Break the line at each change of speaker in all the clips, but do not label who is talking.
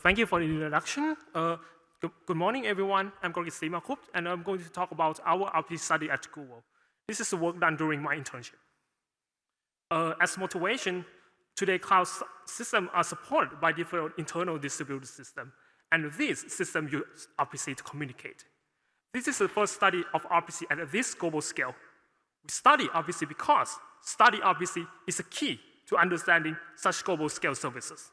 Thank you for the introduction. Good morning, everyone. I'm Korakit Seemakhupt, and I'm going to talk about our RPC study at Google. This is the work done during my internship. As motivation, today cloud systems are supported by different internal distributed systems, and these systems use RPC to communicate. This is the first study of RPC at this global scale. We study RPC because study RPC is a key to understanding such global scale services.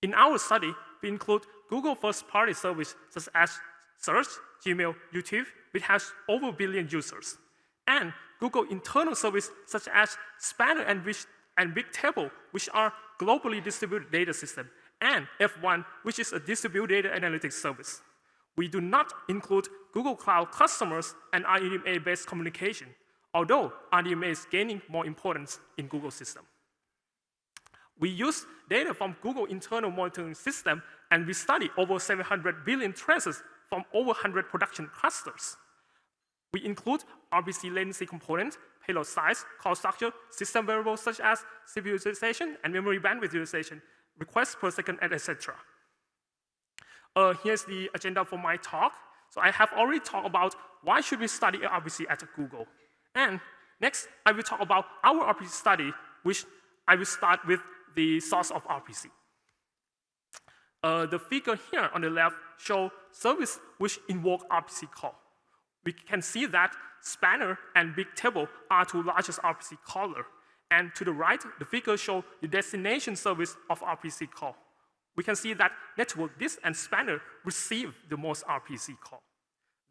In our study, we include Google first-party services such as Search, Gmail, YouTube, which has over 1 billion users, and Google internal services such as Spanner and Bigtable, which are globally distributed data systems, and F1, which is a distributed data analytics service. We do not include Google Cloud customers and RDMA-based communication, although RDMA is gaining more importance in Google system. We use data from Google internal monitoring system, and we study over 700 billion traces from over 100 production clusters. We include RPC latency component, payload size, call structure, system variables such as CPU utilization and memory bandwidth utilization, requests per second, etc. Here's the agenda for my talk. So I have already talked about why should we study RPC at Google. And next, I will talk about our RPC study, which I will start with the source of RPC. The figure here on the left shows services which invoke RPC call. We can see that Spanner and Bigtable are two largest RPC caller. And to the right, the figure shows the destination service of RPC call. We can see that Network Disk and Spanner receive the most RPC call.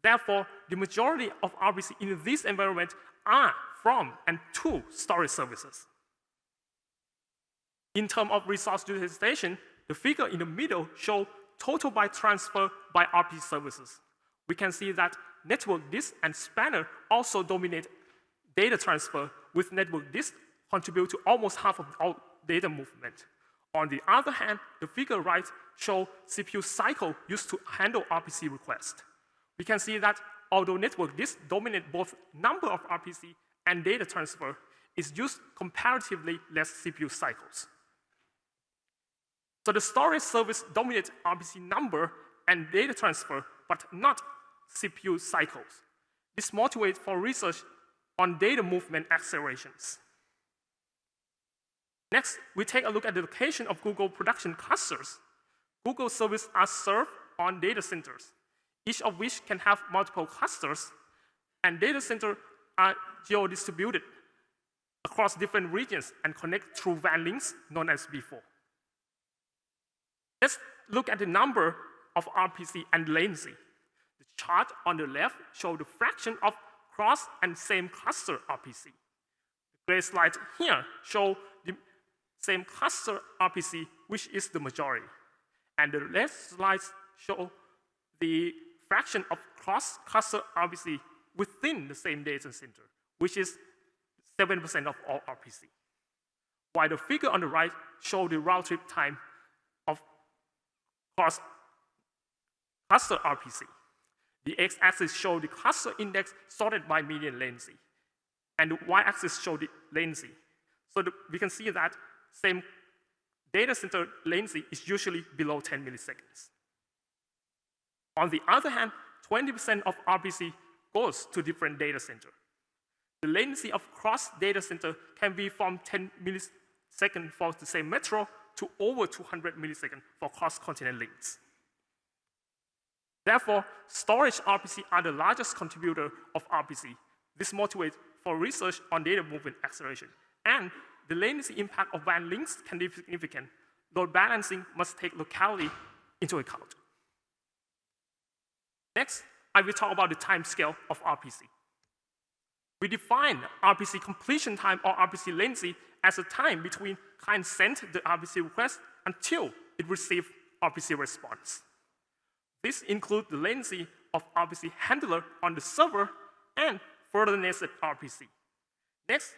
Therefore, the majority of RPC in this environment are from and to storage services. In terms of resource utilization, the figure in the middle shows total byte transfer by RPC services. We can see that Network Disk and Spanner also dominate data transfer, with Network Disk contribute to almost half of all data movement. On the other hand, the figure right shows CPU cycle used to handle RPC requests. We can see that although Network Disk dominate both number of RPC and data transfer, is used comparatively less CPU cycles. So the storage service dominates RPC number and data transfer, but not CPU cycles. This motivates for research on data movement accelerations. Next, we take a look at the location of Google production clusters. Google services are served on data centers, each of which can have multiple clusters, and data centers are geo-distributed across different regions and connect through WAN links known as B4. Let's look at the number of RPC and latency. The chart on the left shows the fraction of cross and same cluster RPC. The gray slide here shows the same cluster RPC, which is the majority. And the left slides show the fraction of cross-cluster RPC within the same data center, which is 7% of all RPC. While the figure on the right shows the round trip time of cross-cluster RPC. The x-axis shows the cluster index sorted by median latency, and the y-axis shows the latency. So we can see that same data center latency is usually below 10 milliseconds. On the other hand, 20% of RPC goes to different data centers. The latency of cross data center can be from 10 milliseconds for the same metro to over 200 milliseconds for cross-continent links. Therefore, storage RPC are the largest contributor of RPC. This motivates for research on data movement acceleration. And the latency impact of WAN links can be significant. Load balancing must take locality into account. Next, I will talk about the time scale of RPC. We define RPC completion time or RPC latency as the time between client sent the RPC request until it received RPC response. This includes the latency of RPC handler on the server and further nested RPC. Next,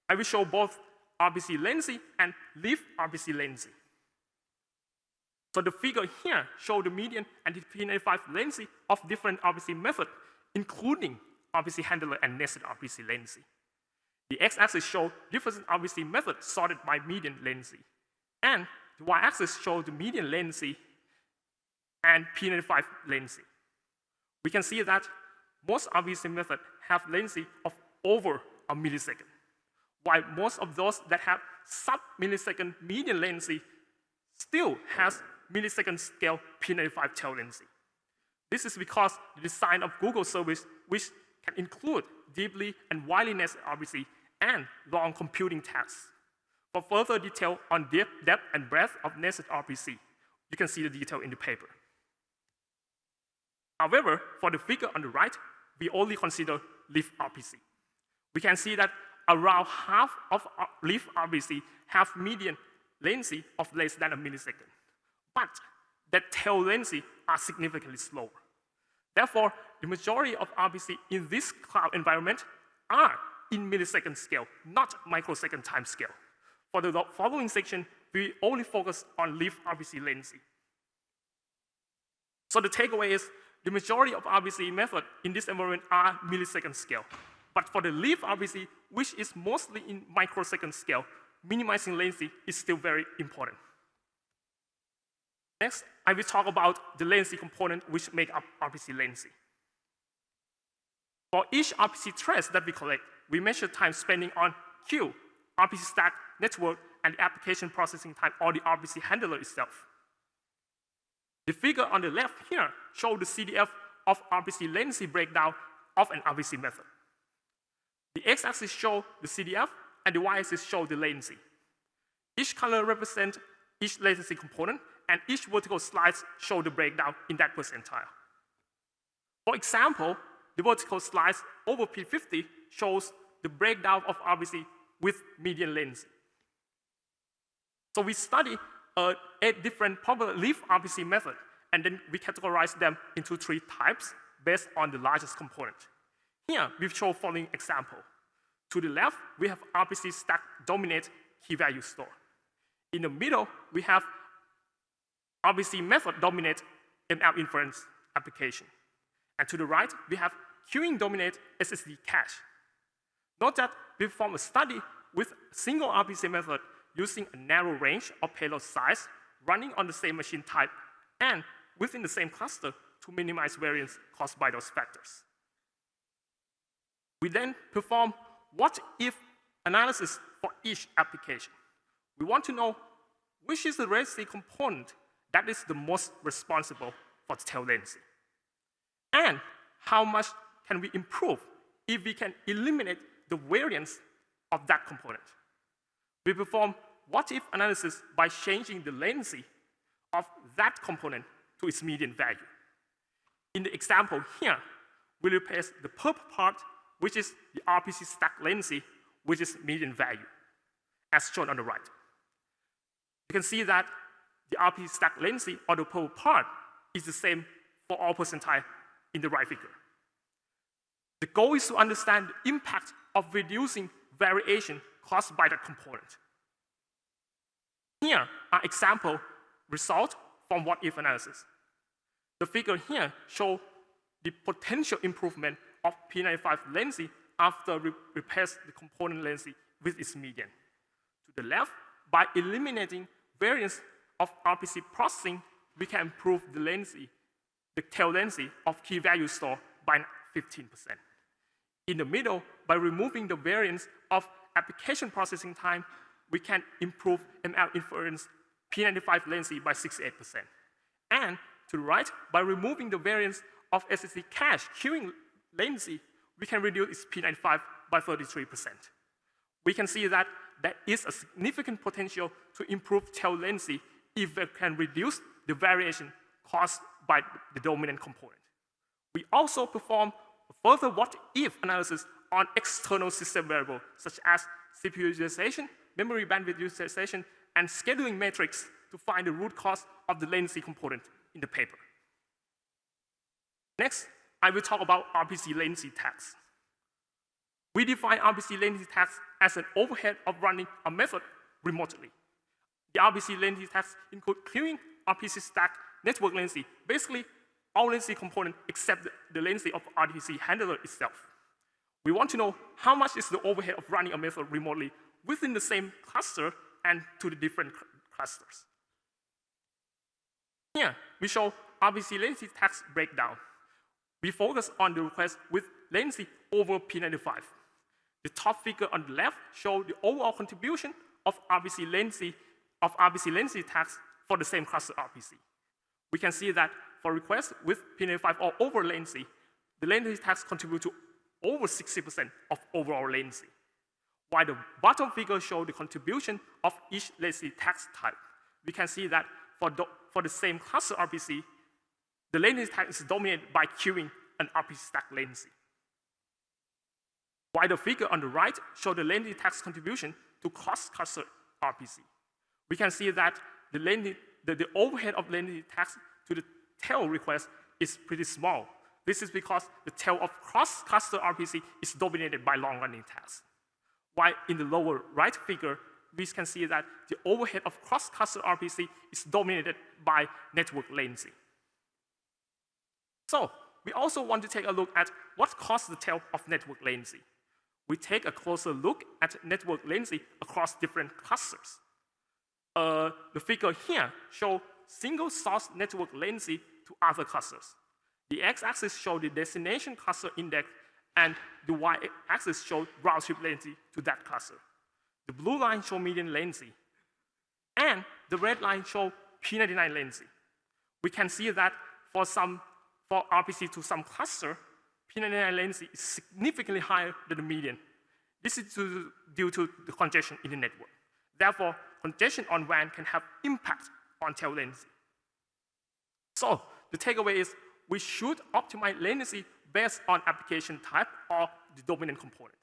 I will show both RPC latency and leaf RPC latency. So the figure here shows the median and P95 latency of different RPC methods, including RPC handler and nested RPC latency. The x-axis shows different RPC methods sorted by median latency. And the y-axis shows the median latency and P95 latency latency – we can see that most RPC methods have latency of over a millisecond, while most of those that have sub-millisecond median latency still has millisecond scale P95 tail latency. This is because the design of Google service, which can include deeply and widely nested RPC and long computing tasks. For further detail on depth and breadth of nested RPC, you can see the detail in the paper. However, for the figure on the right, we only consider leaf RPC. We can see that around half of leaf RPC have median latency of less than a millisecond, but that tail latency are significantly slower. Therefore, the majority of RPC in this cloud environment are in millisecond scale, not microsecond time scale. For the following section, we only focus on leaf RPC latency. So the takeaway is, the majority of RPC methods in this environment are millisecond scale. But for the leaf RPC, which is mostly in microsecond scale, minimizing latency is still very important. Next, I will talk about the latency component which make up RPC latency. For each RPC trace that we collect, we measure time spending on queue, RPC stack, network, and the application processing time, or the RPC handler itself. The figure on the left here shows the CDF of RPC latency breakdown of an RPC method. The x-axis shows the CDF, and the y-axis shows the latency. Each color represents each latency component, and each vertical slice shows the breakdown in that percentile. For example, the vertical slice over P50 shows the breakdown of RPC with median latency. So we study 8 different popular leaf RPC methods, and then we categorize them into 3 types based on the largest component. Here, we show following example. To the left, we have RPC stack dominate key value store. In the middle, we have RPC method dominate ML inference application. And to the right, we have queuing dominate SSD cache. Note that we perform a study with a single RPC method using a narrow range of payload size, running on the same machine type, and within the same cluster to minimize variance caused by those factors. We then perform what-if analysis for each application. We want to know which is the latency component that is the most responsible for the tail latency, and how much can we improve if we can eliminate the variance of that component. We perform what-if analysis by changing the latency of that component to its median value. In the example here, we replace the purple part, which is the RPC stack latency, which is median value, as shown on the right. You can see that the RPC stack latency, or the purple part, is the same for all percentile in the right figure. The goal is to understand the impact of reducing variation caused by that component. Here are example results from what-if analysis. The figure here shows the potential improvement of P95 latency after we replace the component latency with its median. To the left, by eliminating variance of RPC processing, we can improve the latency, the tail latency of key value store by 15%. In the middle, by removing the variance of application processing time, we can improve ML inference P95 latency by 68%. And to the right, by removing the variance of SSD cache queuing latency, we can reduce its P95 by 33%. We can see that there is a significant potential to improve tail latency if we can reduce the variation caused by the dominant component. We also perform further what-if analysis on external system variables, such as CPU utilization, memory bandwidth utilization, and scheduling matrix to find the root cause of the latency component in the paper. Next, I will talk about RPC latency tax. We define RPC latency tax as an overhead of running a method remotely. The RPC latency tax include queuing, RPC stack, network latency, basically all latency components except the latency of RPC handler itself. We want to know how much is the overhead of running a method remotely within the same cluster and to the different clusters. Here, we show RPC latency task breakdown. We focus on the request with latency over P95. The top figure on the left shows the overall contribution of RPC latency task for the same cluster RPC. We can see that for requests with P95 or over latency, the latency task contribute to over 60% of overall latency, while the bottom figure shows the contribution of each latency task type. We can see that for the same cluster RPC, the latency task is dominated by queuing and RPC stack latency. While the figure on the right shows the latency task contribution to cross-cluster RPC. We can see that the overhead of latency task to the tail request is pretty small. This is because the tail of cross-cluster RPC is dominated by long-running tasks. While in the lower right figure, we can see that the overhead of cross-cluster RPC is dominated by network latency. So, we also want to take a look at what causes the tail of network latency. We take a closer look at network latency across different clusters. The figure here shows single source network latency to other clusters. The x-axis shows the destination cluster index, and the y-axis shows round trip latency to that cluster. The blue line shows median latency, and the red line shows P99 latency. We can see that for RPC to some cluster, P99 latency is significantly higher than the median. This is due to the congestion in the network. Therefore, congestion on WAN can have impact on tail latency. So, the takeaway is we should optimize latency based on application type or the dominant component.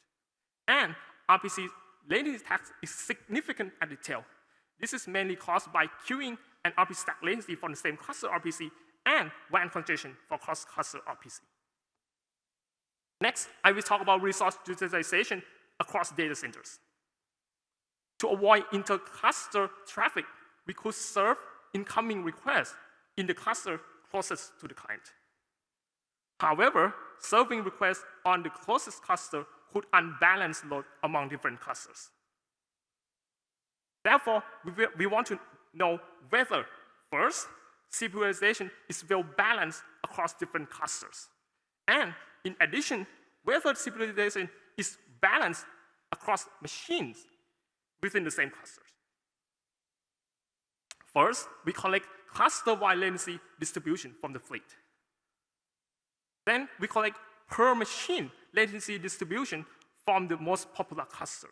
And RPC latency task is significant at the tail. This is mainly caused by queuing and RPC stack latency from the same cluster RPC and WAN congestion for cross-cluster RPC. Next, I will talk about resource utilization across data centers. To avoid inter-cluster traffic, we could serve incoming requests in the cluster closest to the client. However, serving requests on the closest cluster could unbalance load among different clusters. Therefore, we want to know whether, first, CPU utilization is well balanced across different clusters. And in addition, whether CPU utilization is balanced across machines within the same clusters. First, we collect cluster-wide latency distribution from the fleet. Then we collect per machine latency distribution from the most popular cluster.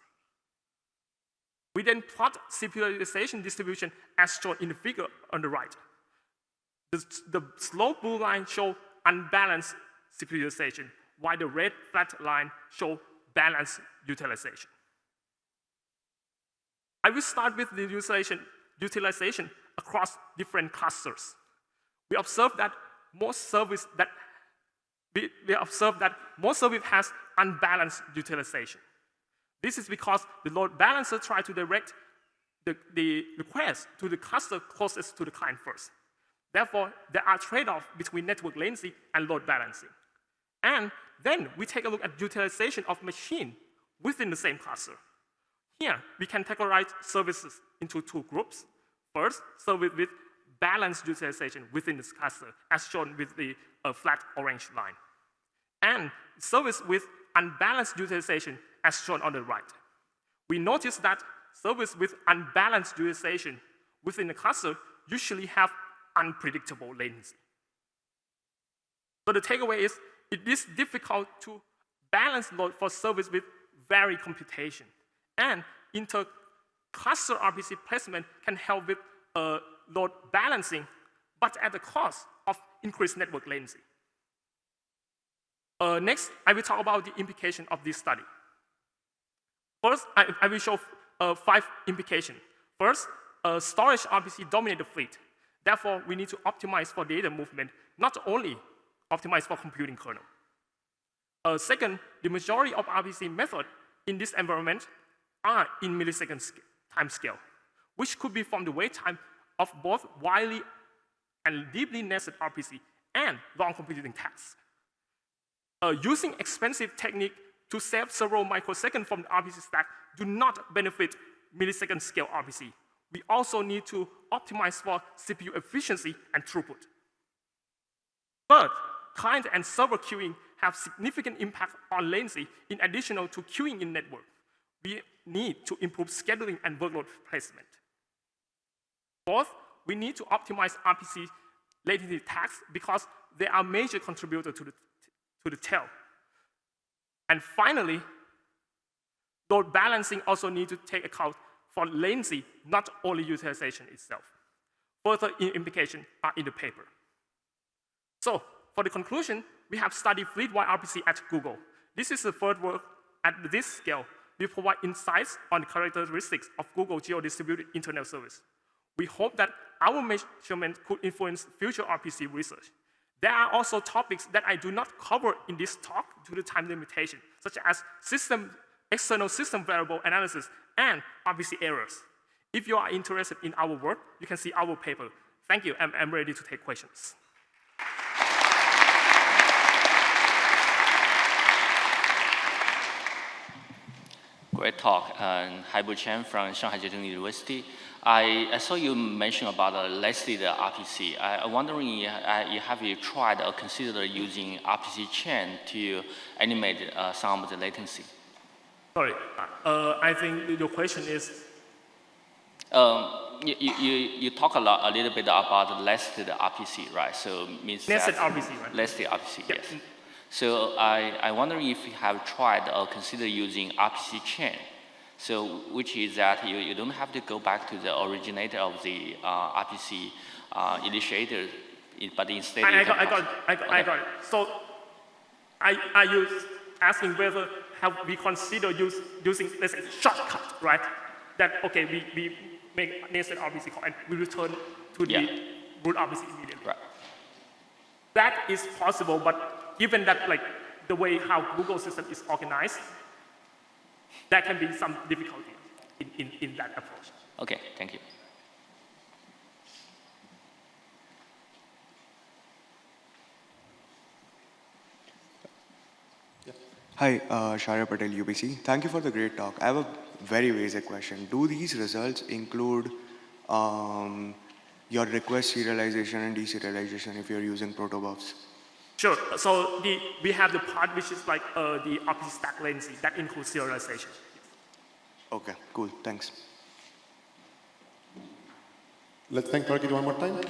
We then plot CPU utilization distribution as shown in the figure on the right. The slope blue line shows unbalanced CPU utilization, while the red flat line shows balanced utilization. I will start with the utilization across different clusters. We observe that most service has unbalanced utilization. This is because the load balancer tries to direct the request to the cluster closest to the client first. Therefore, there are trade-offs between network latency and load balancing. And then we take a look at utilization of machine within the same cluster. Here, we can categorize services into two groups. First, service with balanced utilization within this cluster, as shown with the flat orange line. And service with unbalanced utilization, as shown on the right. We notice that service with unbalanced utilization within the cluster usually have unpredictable latency. So the takeaway is, it is difficult to balance load for service with varied computation. And inter-cluster RPC placement can help with load balancing, but at the cost of increased network latency. Next, I will talk about the implication of this study. First, I will show 5 implications. First, storage RPC dominate the fleet. Therefore, we need to optimize for data movement, not only optimize for computing kernel. Second, the majority of RPC methods in this environment are in millisecond time scale, which could be from the wait time of both widely and deeply nested RPC and long computing tasks. Using expensive technique to save several microseconds from the RPC stack do not benefit millisecond scale RPC, We also need to optimize for CPU efficiency and throughput. Third, client and server queuing have significant impact on latency in addition to queuing in network. We need to improve scheduling and workload placement. Fourth, we need to optimize RPC latency tags because they are a major contributor to the tail. And finally, load balancing also needs to take account for latency, not only utilization itself. Further implications are in the paper. So, for the conclusion, we have studied fleet-wide RPC at Google. This is the third work at this scale. We provide insights on the characteristics of Google geo-distributed internet service. We hope that our measurement could influence future RPC research. There are also topics that I do not cover in this talk due to time limitation, such as external system variable analysis and RPC errors. If you are interested in our work, you can see our paper. Thank you, and I'm ready to take questions.
Great talk. Hi, Chen from Shanghai Jiao University. I saw you mention about listed RPC. I'm wondering, have you tried or considered using RPC chain to animate some of the latency?
Sorry, I think your question is?
You talk a little bit about nested RPC, right? So means
nested RPC, right?
Nested RPC,
yeah.
Yes. So I'm wondering if you have tried or considered using RPC chain. So which is that you don't have to go back to the originator of the RPC initiator, but instead
I got it. So are you asking whether have we considered using, let's say, shortcut, right? That, okay, we make nested RPC call and we return to the root RPC immediately.
Right.
That is possible, but given that like the way how Google system is organized, there can be some difficulty in that approach.
Okay, thank you.
Hi, Shara Patel, UBC. Thank you for the great talk. I have a very basic question. Do these results include your request serialization and deserialization if you're using protobufs?
Sure. So we have the part which is like the RPC stack latency that includes serialization.
Okay, cool. Thanks.
Let's thank Korakit one more time.